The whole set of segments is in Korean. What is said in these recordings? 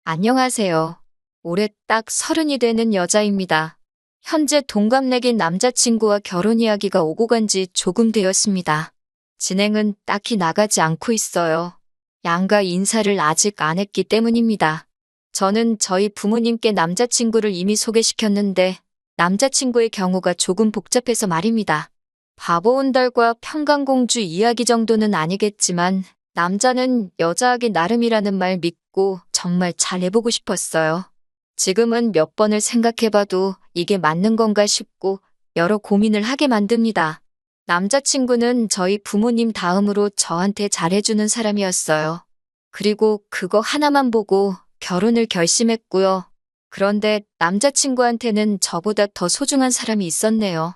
안녕하세요. 올해 딱 30이 되는 여자입니다. 현재 동갑내긴 남자친구와 결혼 이야기가 오고 간 지 조금 되었습니다. 진행은 딱히 나가지 않고 있어요. 양가 인사를 아직 안 했기 때문입니다. 저는 저희 부모님께 남자친구를 이미 소개시켰는데 남자친구의 경우가 조금 복잡해서 말입니다. 바보온달과 평강공주 이야기 정도는 아니겠지만 남자는 여자하기 나름이라는 말 믿고 정말 잘해보고 싶었어요. 지금은 몇 번을 생각해봐도 이게 맞는 건가 싶고 여러 고민을 하게 만듭니다. 남자친구는 저희 부모님 다음으로 저한테 잘해주는 사람이었어요. 그리고 그거 하나만 보고 결혼을 결심했고요. 그런데 남자친구한테는 저보다 더 소중한 사람이 있었네요.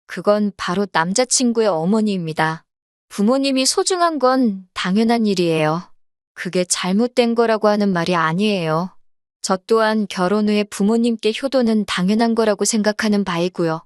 그건 바로 남자친구의 어머니입니다. 부모님이 소중한 건 당연한 일이에요. 그게 잘못된 거라고 하는 말이 아니에요. 저 또한 결혼 후에 부모님께 효도는 당연한 거라고 생각하는 바이고요.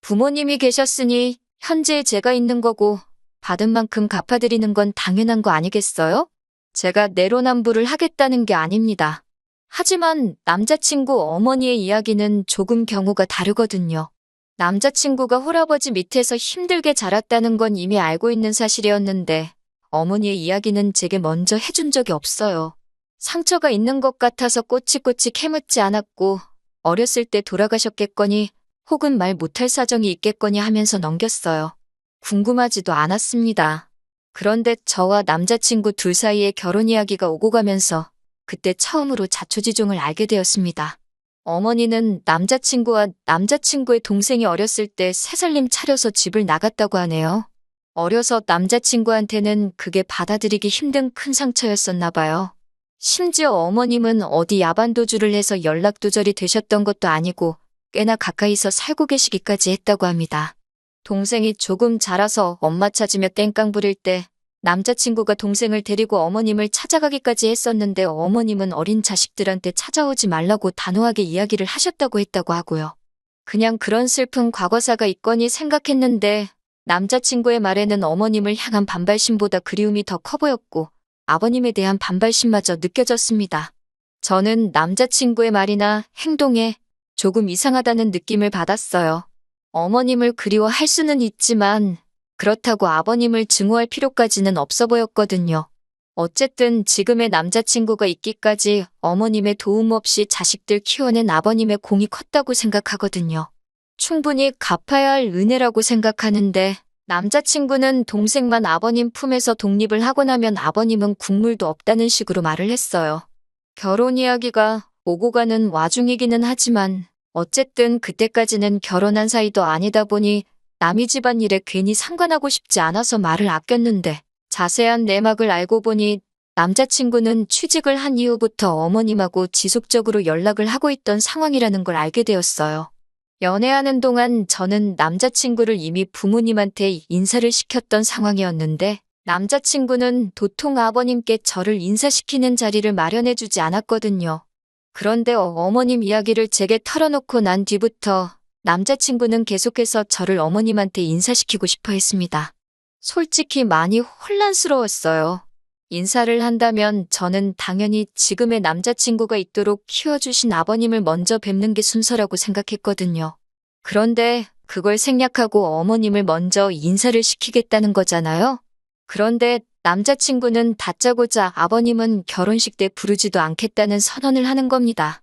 부모님이 계셨으니 현재 제가 있는 거고 받은 만큼 갚아드리는 건 당연한 거 아니겠어요? 제가 내로남불을 하겠다는 게 아닙니다. 하지만 남자친구 어머니의 이야기는 조금 경우가 다르거든요. 남자친구가 홀아버지 밑에서 힘들게 자랐다는 건 이미 알고 있는 사실이었는데 어머니의 이야기는 제게 먼저 해준 적이 없어요. 상처가 있는 것 같아서 꼬치꼬치 캐묻지 않았고 어렸을 때 돌아가셨겠거니 혹은 말 못할 사정이 있겠거니 하면서 넘겼어요. 궁금하지도 않았습니다. 그런데 저와 남자친구 둘 사이에 결혼 이야기가 오고 가면서 그때 처음으로 자초지종을 알게 되었습니다. 어머니는 남자친구와 남자친구의 동생이 어렸을 때 새살림 차려서 집을 나갔다고 하네요. 어려서 남자친구한테는 그게 받아들이기 힘든 큰 상처였었나 봐요. 심지어 어머님은 어디 야반도주를 해서 연락두절이 되셨던 것도 아니고 꽤나 가까이서 살고 계시기까지 했다고 합니다. 동생이 조금 자라서 엄마 찾으며 땡깡 부릴 때 남자친구가 동생을 데리고 어머님을 찾아가기까지 했었는데 어머님은 어린 자식들한테 찾아오지 말라고 단호하게 이야기를 하셨다고 했다고 하고요. 그냥 그런 슬픈 과거사가 있거니 생각했는데 남자친구의 말에는 어머님을 향한 반발심보다 그리움이 더 커 보였고 아버님에 대한 반발심마저 느껴졌습니다. 저는 남자친구의 말이나 행동에 조금 이상하다는 느낌을 받았어요. 어머님을 그리워할 수는 있지만 그렇다고 아버님을 증오할 필요까지는 없어 보였거든요. 어쨌든 지금의 남자친구가 있기까지 어머님의 도움 없이 자식들 키워낸 아버님의 공이 컸다고 생각하거든요. 충분히 갚아야 할 은혜라고 생각하는데 남자친구는 동생만 아버님 품에서 독립을 하고 나면 아버님은 국물도 없다는 식으로 말을 했어요. 결혼 이야기가 오고 가는 와중이기는 하지만 어쨌든 그때까지는 결혼한 사이도 아니다 보니 남의 집안일에 괜히 상관하고 싶지 않아서 말을 아꼈는데 자세한 내막을 알고 보니 남자친구는 취직을 한 이후부터 어머님하고 지속적으로 연락을 하고 있던 상황이라는 걸 알게 되었어요. 연애하는 동안 저는 남자친구를 이미 부모님한테 인사를 시켰던 상황이었는데 남자친구는 도통 아버님께 저를 인사시키는 자리를 마련해주지 않았거든요. 그런데 어머님 이야기를 제게 털어놓고 난 뒤부터 남자친구는 계속해서 저를 어머님한테 인사시키고 싶어 했습니다. 솔직히 많이 혼란스러웠어요. 인사를 한다면 저는 당연히 지금의 남자친구가 있도록 키워주신 아버님을 먼저 뵙는 게 순서라고 생각했거든요. 그런데 그걸 생략하고 어머님을 먼저 인사를 시키겠다는 거잖아요. 그런데 남자친구는 다짜고짜 아버님은 결혼식 때 부르지도 않겠다는 선언을 하는 겁니다.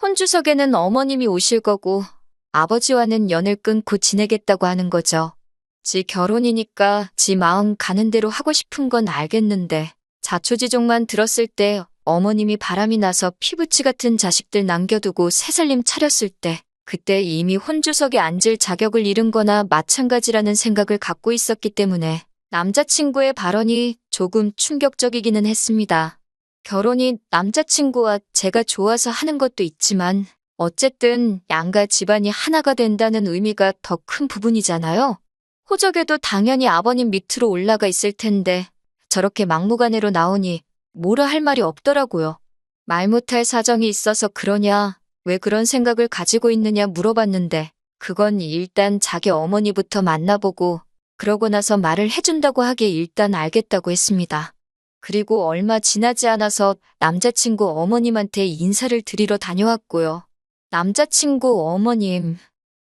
혼주석에는 어머님이 오실 거고 아버지와는 연을 끊고 지내겠다고 하는 거죠. 지 결혼이니까 지 마음 가는 대로 하고 싶은 건 알겠는데 자초지종만 들었을 때 어머님이 바람이 나서 피부치 같은 자식들 남겨두고 새살림 차렸을 때 그때 이미 혼주석에 앉을 자격을 잃은 거나 마찬가지라는 생각을 갖고 있었기 때문에 남자친구의 발언이 조금 충격적이기는 했습니다. 결혼이 남자친구와 제가 좋아서 하는 것도 있지만 어쨌든 양가 집안이 하나가 된다는 의미가 더 큰 부분이잖아요. 호적에도 당연히 아버님 밑으로 올라가 있을 텐데 저렇게 막무가내로 나오니 뭐라 할 말이 없더라고요. 말 못할 사정이 있어서 그러냐, 왜 그런 생각을 가지고 있느냐 물어봤는데 그건 일단 자기 어머니부터 만나보고 그러고 나서 말을 해준다고 하기에 일단 알겠다고 했습니다. 그리고 얼마 지나지 않아서 남자친구 어머님한테 인사를 드리러 다녀왔고요. 남자친구 어머님,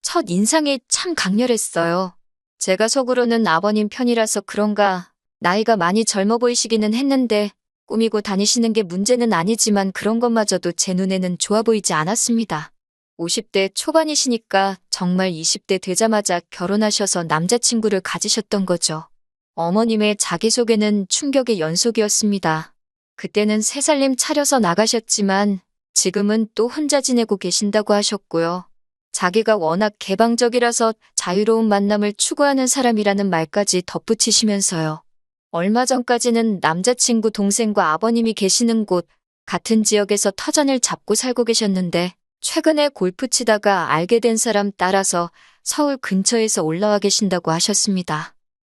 첫 인상이 참 강렬했어요. 제가 속으로는 아버님 편이라서 그런가 나이가 많이 젊어 보이시기는 했는데 꾸미고 다니시는 게 문제는 아니지만 그런 것마저도 제 눈에는 좋아 보이지 않았습니다. 50대 초반이시니까 정말 20대 되자마자 결혼하셔서 남자친구를 가지셨던 거죠. 어머님의 자기소개는 충격의 연속이었습니다. 그때는 새 살림 차려서 나가셨지만 지금은 또 혼자 지내고 계신다고 하셨고요. 자기가 워낙 개방적이라서 자유로운 만남을 추구하는 사람이라는 말까지 덧붙이시면서요. 얼마 전까지는 남자친구 동생과 아버님이 계시는 곳, 같은 지역에서 터전을 잡고 살고 계셨는데 최근에 골프 치다가 알게 된 사람 따라서 서울 근처에서 올라와 계신다고 하셨습니다.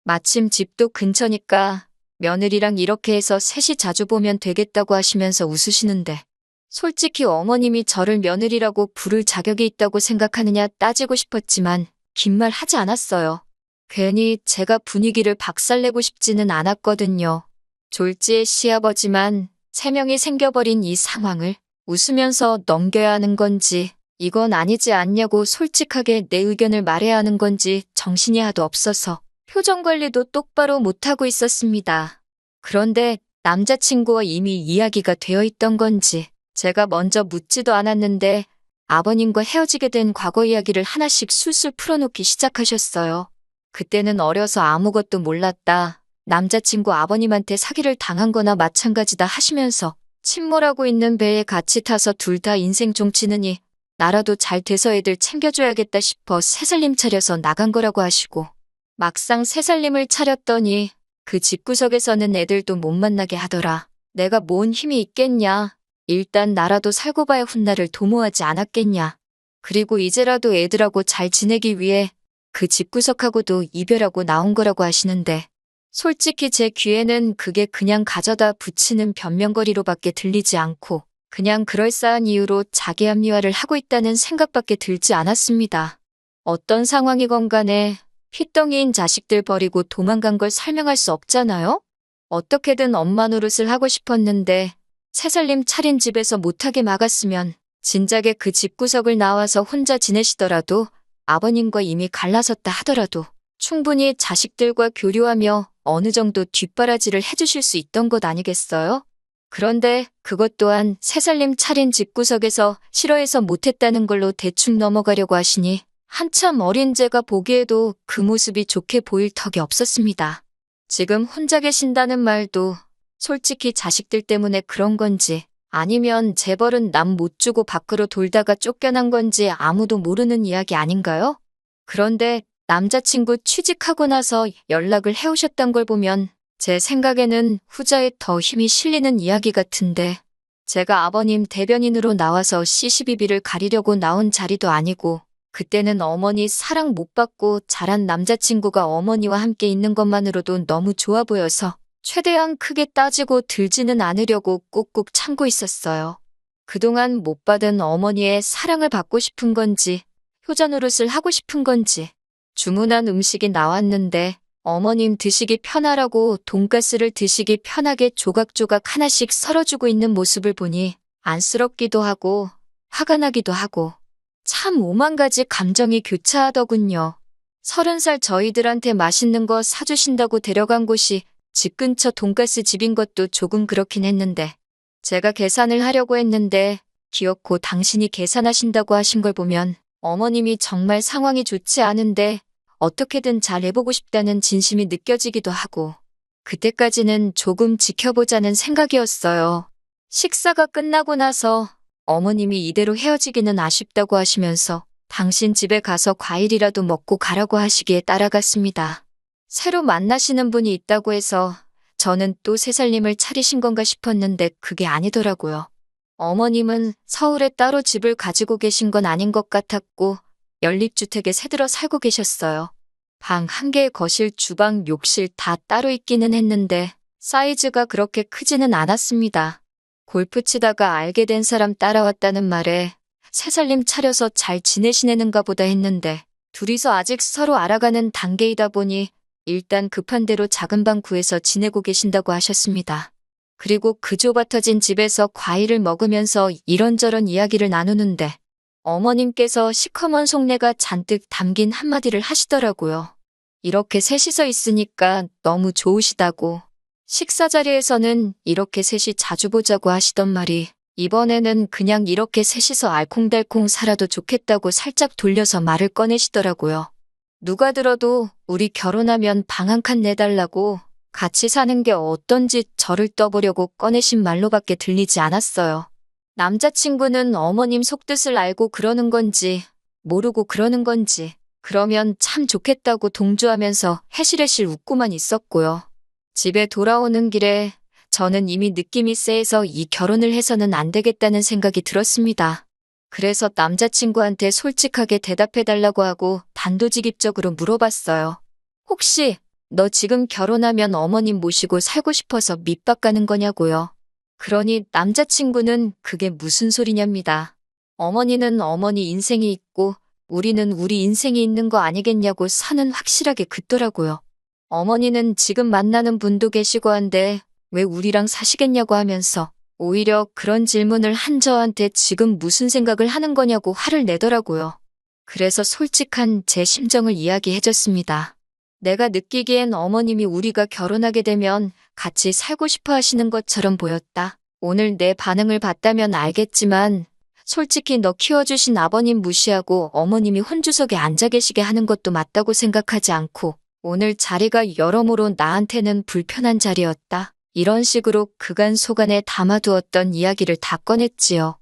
마침 집도 근처니까 며느리랑 이렇게 해서 셋이 자주 보면 되겠다고 하시면서 웃으시는데 솔직히 어머님이 저를 며느리라고 부를 자격이 있다고 생각하느냐 따지고 싶었지만 긴 말 하지 않았어요. 괜히 제가 분위기를 박살내고 싶지는 않았거든요. 졸지의 시아버지만 3명이 생겨버린 이 상황을 웃으면서 넘겨야 하는 건지 이건 아니지 않냐고 솔직하게 내 의견을 말해야 하는 건지 정신이 하도 없어서 표정 관리도 똑바로 못하고 있었습니다. 그런데 남자친구와 이미 이야기가 되어 있던 건지 제가 먼저 묻지도 않았는데 아버님과 헤어지게 된 과거 이야기를 하나씩 술술 풀어놓기 시작하셨어요. 그때는 어려서 아무것도 몰랐다. 남자친구 아버님한테 사기를 당한 거나 마찬가지다 하시면서 침몰하고 있는 배에 같이 타서 둘 다 인생 종치느니 나라도 잘 돼서 애들 챙겨줘야겠다 싶어 새살림 차려서 나간 거라고 하시고 막상 새살림을 차렸더니 그 집구석에서는 애들도 못 만나게 하더라. 내가 뭔 힘이 있겠냐. 일단 나라도 살고 봐야 훗날을 도모하지 않았겠냐. 그리고 이제라도 애들하고 잘 지내기 위해 그 집구석하고도 이별하고 나온 거라고 하시는데 솔직히 제 귀에는 그게 그냥 가져다 붙이는 변명거리로밖에 들리지 않고 그냥 그럴싸한 이유로 자기 합리화를 하고 있다는 생각밖에 들지 않았습니다. 어떤 상황이건 간에 핏덩이인 자식들 버리고 도망간 걸 설명할 수 없잖아요? 어떻게든 엄마 노릇을 하고 싶었는데 새살림 차린 집에서 못하게 막았으면 진작에 그 집구석을 나와서 혼자 지내시더라도 아버님과 이미 갈라섰다 하더라도 충분히 자식들과 교류하며 어느 정도 뒷바라지를 해주실 수 있던 것 아니겠어요? 그런데 그것 또한 새살림 차린 집구석에서 싫어해서 못했다는 걸로 대충 넘어가려고 하시니 한참 어린 제가 보기에도 그 모습이 좋게 보일 턱이 없었습니다. 지금 혼자 계신다는 말도 솔직히 자식들 때문에 그런 건지 아니면 재벌은 남 못 주고 밖으로 돌다가 쫓겨난 건지 아무도 모르는 이야기 아닌가요? 그런데 남자친구 취직하고 나서 연락을 해오셨던 걸 보면 제 생각에는 후자에 더 힘이 실리는 이야기 같은데 제가 아버님 대변인으로 나와서 시시비비를 가리려고 나온 자리도 아니고 그때는 어머니 사랑 못 받고 자란 남자친구가 어머니와 함께 있는 것만으로도 너무 좋아 보여서 최대한 크게 따지고 들지는 않으려고 꾹꾹 참고 있었어요. 그동안 못 받은 어머니의 사랑을 받고 싶은 건지 효자 노릇을 하고 싶은 건지 주문한 음식이 나왔는데 어머님 드시기 편하라고 돈가스를 드시기 편하게 조각조각 하나씩 썰어주고 있는 모습을 보니 안쓰럽기도 하고 화가 나기도 하고 참 오만 가지 감정이 교차하더군요. 30살 저희들한테 맛있는 거 사주신다고 데려간 곳이 집 근처 돈가스 집인 것도 조금 그렇긴 했는데 제가 계산을 하려고 했는데 기어코 당신이 계산하신다고 하신 걸 보면 어머님이 정말 상황이 좋지 않은데 어떻게든 잘 해보고 싶다는 진심이 느껴지기도 하고 그때까지는 조금 지켜보자는 생각이었어요. 식사가 끝나고 나서 어머님이 이대로 헤어지기는 아쉽다고 하시면서 당신 집에 가서 과일이라도 먹고 가라고 하시기에 따라갔습니다. 새로 만나시는 분이 있다고 해서 저는 또 새살림을 차리신 건가 싶었는데 그게 아니더라고요. 어머님은 서울에 따로 집을 가지고 계신 건 아닌 것 같았고 연립주택에 새들어 살고 계셨어요. 방 한 개에 거실, 주방, 욕실 다 따로 있기는 했는데 사이즈가 그렇게 크지는 않았습니다. 골프 치다가 알게 된 사람 따라왔다는 말에 새살림 차려서 잘 지내시는가 보다 했는데 둘이서 아직 서로 알아가는 단계이다 보니 일단 급한 대로 작은 방 구해서 지내고 계신다고 하셨습니다. 그리고 그 좁아터진 집에서 과일을 먹으면서 이런저런 이야기를 나누는데 어머님께서 시커먼 속내가 잔뜩 담긴 한마디를 하시더라고요. 이렇게 셋이서 있으니까 너무 좋으시다고. 식사 자리에서는 이렇게 셋이 자주 보자고 하시던 말이 이번에는 그냥 이렇게 셋이서 알콩달콩 살아도 좋겠다고 살짝 돌려서 말을 꺼내시더라고요. 누가 들어도 우리 결혼하면 방 한 칸 내달라고 같이 사는 게 어떤지 저를 떠보려고 꺼내신 말로밖에 들리지 않았어요. 남자친구는 어머님 속뜻을 알고 그러는 건지 모르고 그러는 건지 그러면 참 좋겠다고 동조하면서 해실해실 웃고만 있었고요. 집에 돌아오는 길에 저는 이미 느낌이 쎄해서 이 결혼을 해서는 안 되겠다는 생각이 들었습니다. 그래서 남자친구한테 솔직하게 대답해달라고 하고 단도직입적으로 물어봤어요. 혹시 너 지금 결혼하면 어머님 모시고 살고 싶어서 밑밥 가는 거냐고요. 그러니 남자친구는 그게 무슨 소리냐입니다. 어머니는 어머니 인생이 있고 우리는 우리 인생이 있는 거 아니겠냐고 선은 확실하게 긋더라고요. 어머니는 지금 만나는 분도 계시고 한데 왜 우리랑 사시겠냐고 하면서 오히려 그런 질문을 한 저한테 지금 무슨 생각을 하는 거냐고 화를 내더라고요. 그래서 솔직한 제 심정을 이야기해줬습니다. 내가 느끼기엔 어머님이 우리가 결혼하게 되면 같이 살고 싶어 하시는 것처럼 보였다. 오늘 내 반응을 봤다면 알겠지만 솔직히 너 키워주신 아버님 무시하고 어머님이 혼주석에 앉아 계시게 하는 것도 맞다고 생각하지 않고 오늘 자리가 여러모로 나한테는 불편한 자리였다. 이런 식으로 그간 속안에 담아두었던 이야기를 다 꺼냈지요.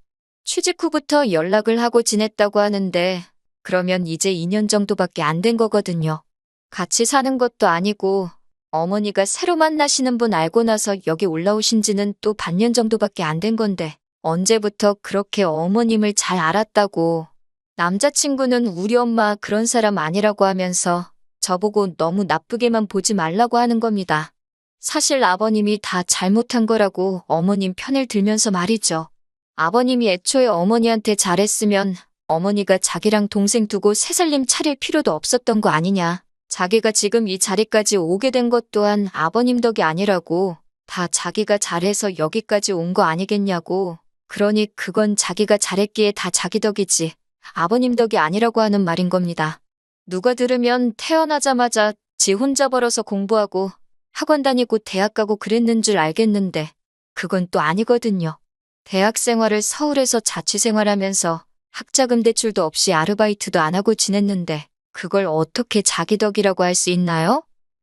취직 후부터 연락을 하고 지냈다고 하는데 그러면 이제 2년 정도밖에 안 된 거거든요. 같이 사는 것도 아니고 어머니가 새로 만나시는 분 알고 나서 여기 올라오신 지는 또 반년 정도밖에 안 된 건데 언제부터 그렇게 어머님을 잘 알았다고. 남자친구는 우리 엄마 그런 사람 아니라고 하면서 저보고 너무 나쁘게만 보지 말라고 하는 겁니다. 사실 아버님이 다 잘못한 거라고 어머님 편을 들면서 말이죠. 아버님이 애초에 어머니한테 잘했으면 어머니가 자기랑 동생 두고 새살림 차릴 필요도 없었던 거 아니냐. 자기가 지금 이 자리까지 오게 된 것 또한 아버님 덕이 아니라고. 다 자기가 잘해서 여기까지 온 거 아니겠냐고. 그러니 그건 자기가 잘했기에 다 자기 덕이지 아버님 덕이 아니라고 하는 말인 겁니다. 누가 들으면 태어나자마자 지 혼자 벌어서 공부하고 학원 다니고 대학 가고 그랬는 줄 알겠는데 그건 또 아니거든요. 대학 생활을 서울에서 자취생활하면서 학자금 대출도 없이 아르바이트도 안 하고 지냈는데 그걸 어떻게 자기 덕이라고 할 수 있나요?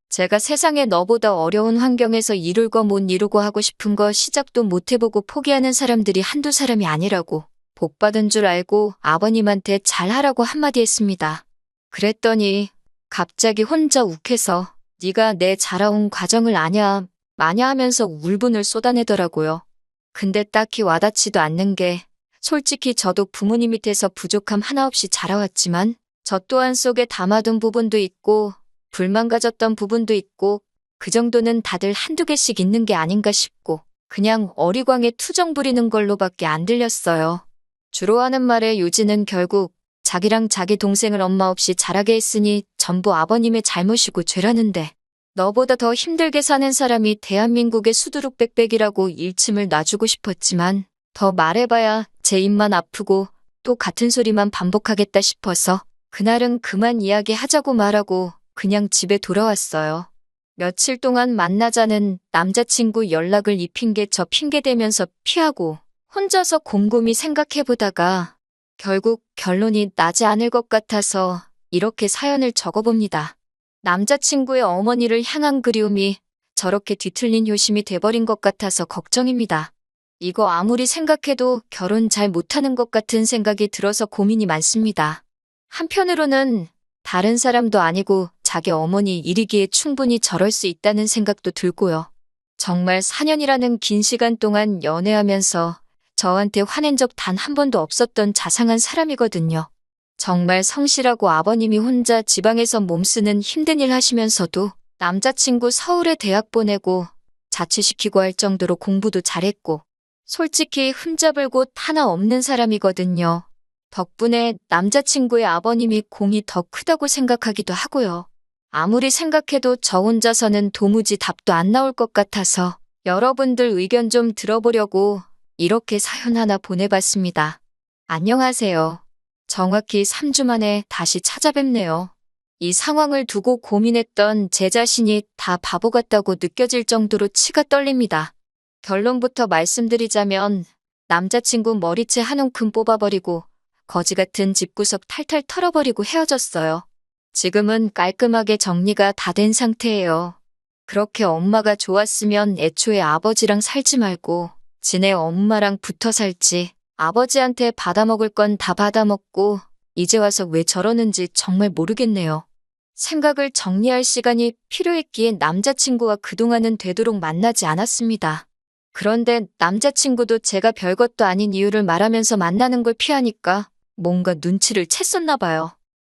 제가 세상에 너보다 어려운 환경에서 이룰 거 못 이루고 하고 싶은 거 시작도 못 해보고 포기하는 사람들이 한두 사람이 아니라고 복 받은 줄 알고 아버님한테 잘하라고 한마디 했습니다. 그랬더니 갑자기 혼자 욱해서 네가 내 자라온 과정을 아냐 마냐 하면서 울분을 쏟아내더라고요. 근데 딱히 와닿지도 않는 게 솔직히 저도 부모님 밑에서 부족함 하나 없이 자라왔지만 저 또한 속에 담아둔 부분도 있고 불만 가졌던 부분도 있고 그 정도는 다들 한두 개씩 있는 게 아닌가 싶고 그냥 어리광에 투정 부리는 걸로밖에 안 들렸어요. 주로 하는 말에 요지는 결국 자기랑 자기 동생을 엄마 없이 자라게 했으니 전부 아버님의 잘못이고 죄라는데 너보다 더 힘들게 사는 사람이 대한민국의 수두룩백백이라고 일침을 놔주고 싶었지만 더 말해봐야 제 입만 아프고 또 같은 소리만 반복하겠다 싶어서 그날은 그만 이야기하자고 말하고 그냥 집에 돌아왔어요. 며칠 동안 만나자는 남자친구 연락을 이 핑계 저 핑계 대면서 피하고 혼자서 곰곰이 생각해보다가 결국 결론이 나지 않을 것 같아서 이렇게 사연을 적어봅니다. 남자친구의 어머니를 향한 그리움이 저렇게 뒤틀린 효심이 돼버린 것 같아서 걱정입니다. 이거 아무리 생각해도 결혼 잘 못하는 것 같은 생각이 들어서 고민이 많습니다. 한편으로는 다른 사람도 아니고 자기 어머니 일이기에 충분히 저럴 수 있다는 생각도 들고요. 정말 4년이라는 긴 시간 동안 연애하면서 저한테 화낸 적 단 한 번도 없었던 자상한 사람이거든요. 정말 성실하고 아버님이 혼자 지방에서 몸쓰는 힘든 일 하시면서도 남자친구 서울에 대학 보내고 자취시키고 할 정도로 공부도 잘했고 솔직히 흠잡을 곳 하나 없는 사람이거든요. 덕분에 남자친구의 아버님이 공이 더 크다고 생각하기도 하고요. 아무리 생각해도 저 혼자서는 도무지 답도 안 나올 것 같아서 여러분들 의견 좀 들어보려고 이렇게 사연 하나 보내봤습니다. 안녕하세요. 정확히 3주 만에 다시 찾아뵙네요. 이 상황을 두고 고민했던 제 자신이 다 바보 같다고 느껴질 정도로 치가 떨립니다. 결론부터 말씀드리자면 남자친구 머리채 한 움큼 뽑아버리고 거지 같은 집구석 탈탈 털어버리고 헤어졌어요. 지금은 깔끔하게 정리가 다 된 상태예요. 그렇게 엄마가 좋았으면 애초에 아버지랑 살지 말고 지네 엄마랑 붙어 살지. 아버지한테 받아먹을 건 다 받아먹고 이제 와서 왜 저러는지 정말 모르겠네요. 생각을 정리할 시간이 필요했기에 남자친구와 그동안은 되도록 만나지 않았습니다. 그런데 남자친구도 제가 별것도 아닌 이유를 말하면서 만나는 걸 피하니까 뭔가 눈치를 챘었나 봐요.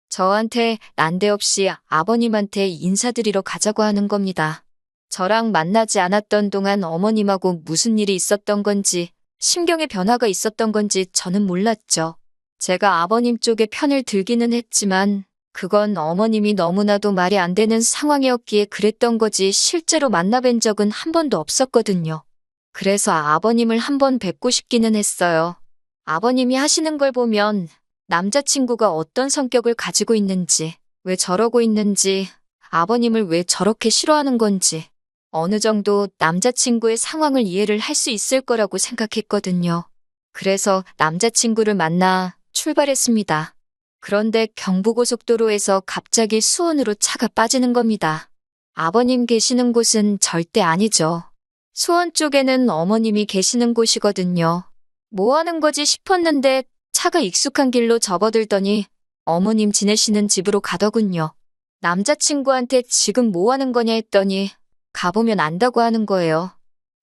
저한테 난데없이 아버님한테 인사드리러 가자고 하는 겁니다. 저랑 만나지 않았던 동안 어머님하고 무슨 일이 있었던 건지 심경의 변화가 있었던 건지 저는 몰랐죠. 제가 아버님 쪽에 편을 들기는 했지만 그건 어머님이 너무나도 말이 안 되는 상황이었기에 그랬던 거지 실제로 만나뵌 적은 한 번도 없었거든요. 그래서 아버님을 한 번 뵙고 싶기는 했어요. 아버님이 하시는 걸 보면 남자친구가 어떤 성격을 가지고 있는지, 왜 저러고 있는지, 아버님을 왜 저렇게 싫어하는 건지 어느 정도 남자친구의 상황을 이해를 할 수 있을 거라고 생각했거든요. 그래서 남자친구를 만나 출발했습니다. 그런데 경부고속도로에서 갑자기 수원으로 차가 빠지는 겁니다. 아버님 계시는 곳은 절대 아니죠. 수원 쪽에는 어머님이 계시는 곳이거든요. 뭐 하는 거지 싶었는데 차가 익숙한 길로 접어들더니 어머님 지내시는 집으로 가더군요. 남자친구한테 지금 뭐 하는 거냐 했더니 가보면 안다고 하는 거예요.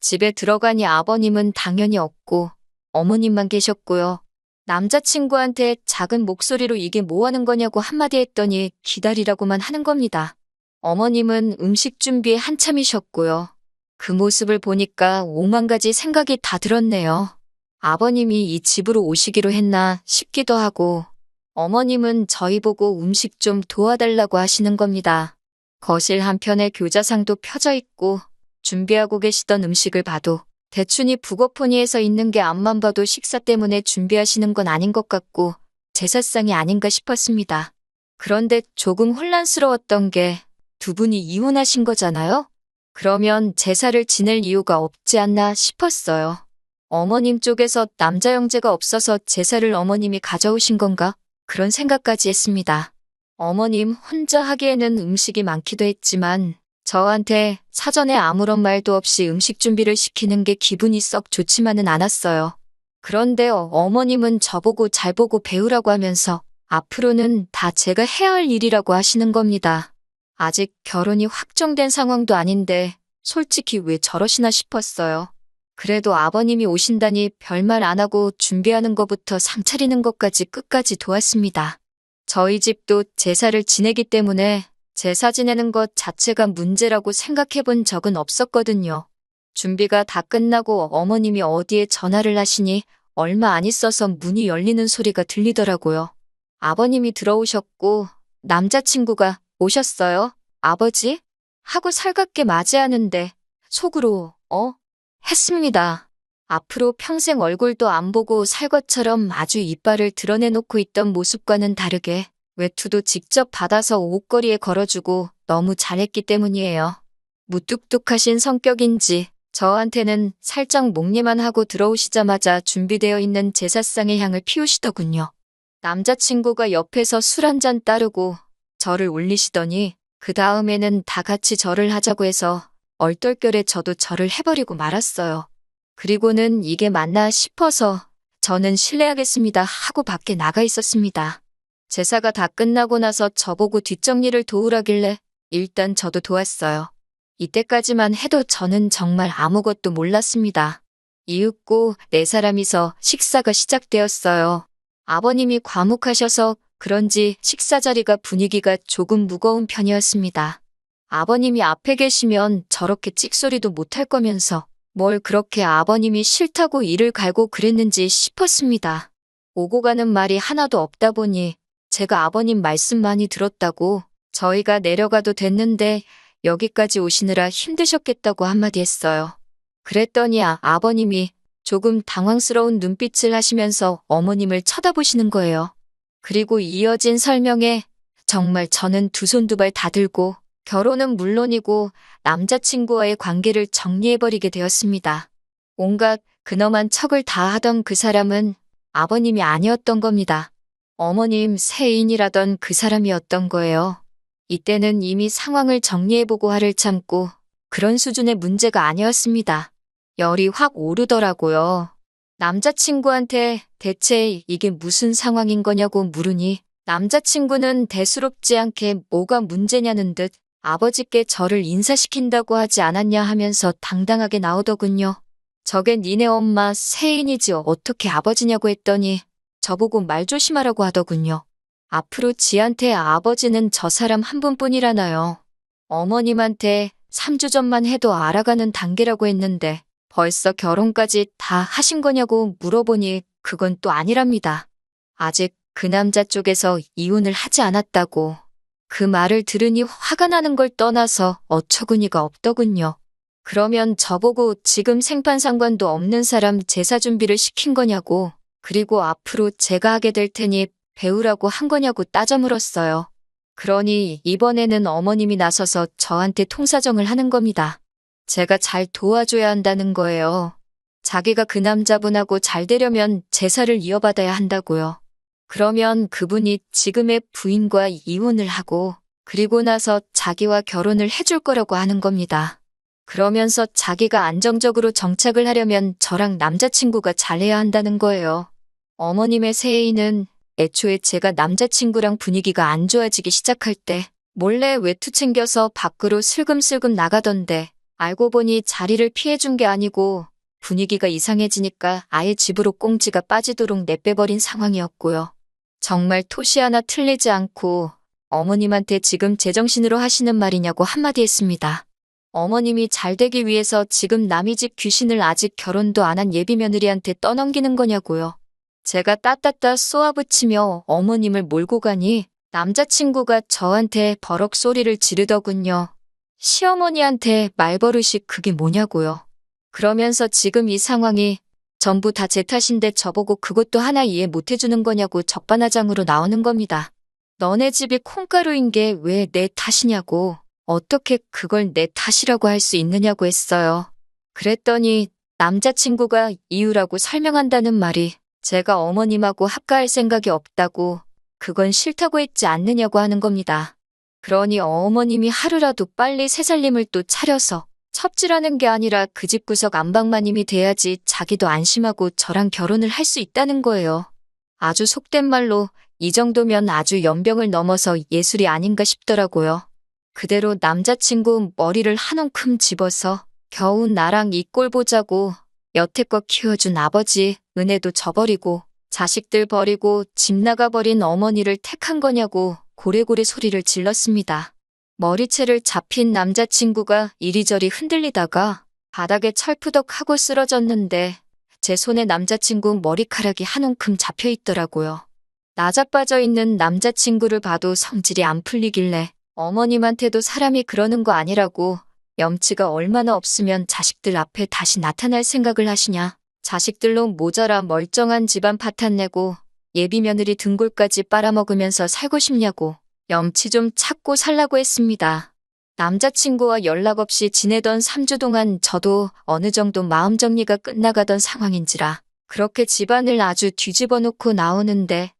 집에 들어가니 아버님은 당연히 없고 어머님만 계셨고요. 남자친구한테 작은 목소리로 이게 뭐 하는 거냐고 한마디 했더니 기다리라고만 하는 겁니다. 어머님은 음식 준비에 한참이셨고요. 그 모습을 보니까 오만 가지 생각이 다 들었네요. 아버님이 이 집으로 오시기로 했나 싶기도 하고 어머님은 저희 보고 음식 좀 도와달라고 하시는 겁니다. 거실 한편에 교자상도 펴져 있고 준비하고 계시던 음식을 봐도 대충이 북어포니에서 있는 게 앞만 봐도 식사 때문에 준비하시는 건 아닌 것 같고 제사상이 아닌가 싶었습니다. 그런데 조금 혼란스러웠던 게 두 분이 이혼하신 거잖아요? 그러면 제사를 지낼 이유가 없지 않나 싶었어요. 어머님 쪽에서 남자 형제가 없어서 제사를 어머님이 가져오신 건가? 그런 생각까지 했습니다. 어머님 혼자 하기에는 음식이 많기도 했지만 저한테 사전에 아무런 말도 없이 음식 준비를 시키는 게 기분이 썩 좋지만은 않았어요. 그런데 어머님은 저보고 잘 보고 배우라고 하면서 앞으로는 다 제가 해야 할 일이라고 하시는 겁니다. 아직 결혼이 확정된 상황도 아닌데 솔직히 왜 저러시나 싶었어요. 그래도 아버님이 오신다니 별말 안 하고 준비하는 것부터 상 차리는 것까지 끝까지 도왔습니다. 저희 집도 제사를 지내기 때문에 제사 지내는 것 자체가 문제라고 생각해 본 적은 없었거든요. 준비가 다 끝나고 어머님이 어디에 전화를 하시니 얼마 안 있어서 문이 열리는 소리가 들리더라고요. 아버님이 들어오셨고 남자친구가 오셨어요? 아버지? 하고 살갑게 맞이하는데 속으로 했습니다. 앞으로 평생 얼굴도 안 보고 살 것처럼 아주 이빨을 드러내놓고 있던 모습과는 다르게 외투도 직접 받아서 옷걸이에 걸어주고 너무 잘했기 때문이에요. 무뚝뚝하신 성격인지 저한테는 살짝 목례만 하고 들어오시자마자 준비되어 있는 제사상의 향을 피우시더군요. 남자친구가 옆에서 술 한 잔 따르고 저를 올리시더니 그 다음에는 다 같이 절을 하자고 해서 얼떨결에 저도 절을 해버리고 말았어요. 그리고는 이게 맞나 싶어서 저는 실례하겠습니다 하고 밖에 나가 있었습니다. 제사가 다 끝나고 나서 저보고 뒷정리를 도우라길래 일단 저도 도왔어요. 이때까지만 해도 저는 정말 아무것도 몰랐습니다. 이윽고 네 사람이서 식사가 시작되었어요. 아버님이 과묵하셔서 그런지 식사 자리가 분위기가 조금 무거운 편이었습니다. 아버님이 앞에 계시면 저렇게 찍소리도 못할 거면서 뭘 그렇게 아버님이 싫다고 이를 갈고 그랬는지 싶었습니다. 오고 가는 말이 하나도 없다 보니 제가 아버님 말씀 많이 들었다고 저희가 내려가도 됐는데 여기까지 오시느라 힘드셨겠다고 한마디 했어요. 그랬더니 아버님이 조금 당황스러운 눈빛을 하시면서 어머님을 쳐다보시는 거예요. 그리고 이어진 설명에 정말 저는 두 손 두 발 다 들고 결혼은 물론이고 남자친구와의 관계를 정리해버리게 되었습니다. 온갖 근엄한 척을 다 하던 그 사람은 아버님이 아니었던 겁니다. 어머님 새인이라던 그 사람이었던 거예요. 이때는 이미 상황을 정리해보고 화를 참고 그런 수준의 문제가 아니었습니다. 열이 확 오르더라고요. 남자친구한테 대체 이게 무슨 상황인 거냐고 물으니 남자친구는 대수롭지 않게 뭐가 문제냐는 듯 아버지께 저를 인사시킨다고 하지 않았냐 하면서 당당하게 나오더군요. 저게 니네 엄마 새인이지 어떻게 아버지냐고 했더니 저보고 말 조심하라고 하더군요. 앞으로 지한테 아버지는 저 사람 한 분뿐이라나요. 어머님한테 3주 전만 해도 알아가는 단계라고 했는데 벌써 결혼까지 다 하신 거냐고 물어보니 그건 또 아니랍니다. 아직 그 남자 쪽에서 이혼을 하지 않았다고. 그 말을 들으니 화가 나는 걸 떠나서 어처구니가 없더군요. 그러면 저보고 지금 생판상관도 없는 사람 제사 준비를 시킨 거냐고, 그리고 앞으로 제가 하게 될 테니 배우라고 한 거냐고 따져 물었어요. 그러니 이번에는 어머님이 나서서 저한테 통사정을 하는 겁니다. 제가 잘 도와줘야 한다는 거예요. 자기가 그 남자분하고 잘 되려면 제사를 이어받아야 한다고요. 그러면 그분이 지금의 부인과 이혼을 하고 그리고 나서 자기와 결혼을 해줄 거라고 하는 겁니다. 그러면서 자기가 안정적으로 정착을 하려면 저랑 남자친구가 잘해야 한다는 거예요. 어머님의 새해인은 애초에 제가 남자친구랑 분위기가 안 좋아지기 시작할 때 몰래 외투 챙겨서 밖으로 슬금슬금 나가던데 알고 보니 자리를 피해준 게 아니고 분위기가 이상해지니까 아예 집으로 꽁지가 빠지도록 내빼버린 상황이었고요. 정말 토시 하나 틀리지 않고 어머님한테 지금 제정신으로 하시는 말이냐고 한마디 했습니다. 어머님이 잘 되기 위해서 지금 남의 집 귀신을 아직 결혼도 안 한 예비 며느리한테 떠넘기는 거냐고요. 제가 따따따 쏘아붙이며 어머님을 몰고 가니 남자친구가 저한테 버럭 소리를 지르더군요. 시어머니한테 말버릇이 그게 뭐냐고요. 그러면서 지금 이 상황이 전부 다 제 탓인데 저보고 그것도 하나 이해 못해주는 거냐고 적반하장으로 나오는 겁니다. 너네 집이 콩가루인 게 왜 내 탓이냐고, 어떻게 그걸 내 탓이라고 할 수 있느냐고 했어요. 그랬더니 남자친구가 이유라고 설명한다는 말이 제가 어머님하고 합가할 생각이 없다고, 그건 싫다고 했지 않느냐고 하는 겁니다. 그러니 어머님이 하루라도 빨리 새살림을 또 차려서 첩질하는 게 아니라 그 집 구석 안방마님이 돼야지 자기도 안심하고 저랑 결혼을 할 수 있다는 거예요. 아주 속된 말로 이 정도면 아주 연병을 넘어서 예술이 아닌가 싶더라고요. 그대로 남자친구 머리를 한 움큼 집어서 겨우 나랑 이 꼴 보자고 여태껏 키워준 아버지 은혜도 저버리고 자식들 버리고 집 나가버린 어머니를 택한 거냐고 고래고래 소리를 질렀습니다. 머리채를 잡힌 남자친구가 이리저리 흔들리다가 바닥에 철푸덕하고 쓰러졌는데 제 손에 남자친구 머리카락이 한 움큼 잡혀 있더라고요. 나자빠져 있는 남자친구를 봐도 성질이 안 풀리길래 어머님한테도 사람이 그러는 거 아니라고, 염치가 얼마나 없으면 자식들 앞에 다시 나타날 생각을 하시냐. 자식들로 모자라 멀쩡한 집안 파탄내고 예비 며느리 등골까지 빨아먹으면서 살고 싶냐고 염치 좀 찾고 살라고 했습니다. 남자친구와 연락 없이 지내던 3주 동안 저도 어느 정도 마음 정리가 끝나가던 상황인지라 그렇게 집안을 아주 뒤집어 놓고 나오는데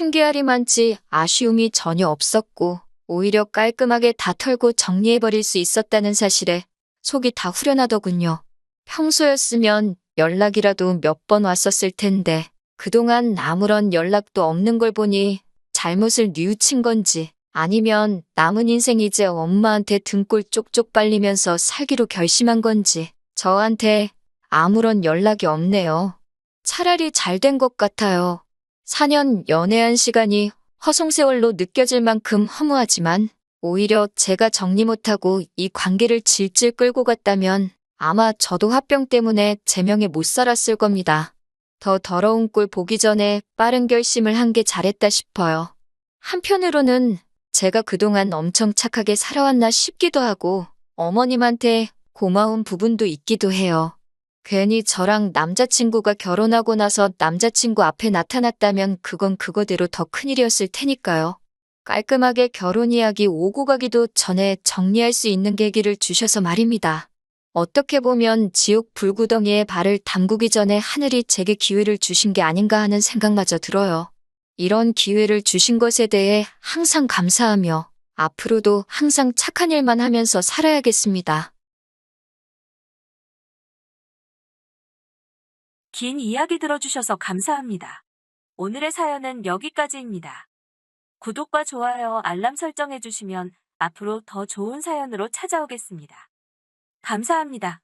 신기하리만치 아쉬움이 전혀 없었고 오히려 깔끔하게 다 털고 정리해버릴 수 있었다는 사실에 속이 다 후련하더군요. 평소였으면 연락이라도 몇 번 왔었을 텐데 그동안 아무런 연락도 없는 걸 보니 잘못을 뉘우친 건지 아니면 남은 인생 이제 엄마한테 등골 쪽쪽 빨리면서 살기로 결심한 건지 저한테 아무런 연락이 없네요. 차라리 잘 된 것 같아요. 4년 연애한 시간이 허송세월로 느껴질 만큼 허무하지만 오히려 제가 정리 못하고 이 관계를 질질 끌고 갔다면 아마 저도 화병 때문에 제명에 못 살았을 겁니다. 더 더러운 꼴 보기 전에 빠른 결심을 한 게 잘했다 싶어요. 한편으로는 제가 그동안 엄청 착하게 살아왔나 싶기도 하고 어머님한테 고마운 부분도 있기도 해요. 괜히 저랑 남자친구가 결혼하고 나서 남자친구 앞에 나타났다면 그건 그거대로 더 큰일이었을 테니까요. 깔끔하게 결혼 이야기 오고 가기도 전에 정리할 수 있는 계기를 주셔서 말입니다. 어떻게 보면 지옥 불구덩이에 발을 담그기 전에 하늘이 제게 기회를 주신 게 아닌가 하는 생각마저 들어요. 이런 기회를 주신 것에 대해 항상 감사하며 앞으로도 항상 착한 일만 하면서 살아야겠습니다. 긴 이야기 들어주셔서 감사합니다. 오늘의 사연은 여기까지입니다. 구독과 좋아요, 알람 설정해주시면 앞으로 더 좋은 사연으로 찾아오겠습니다. 감사합니다.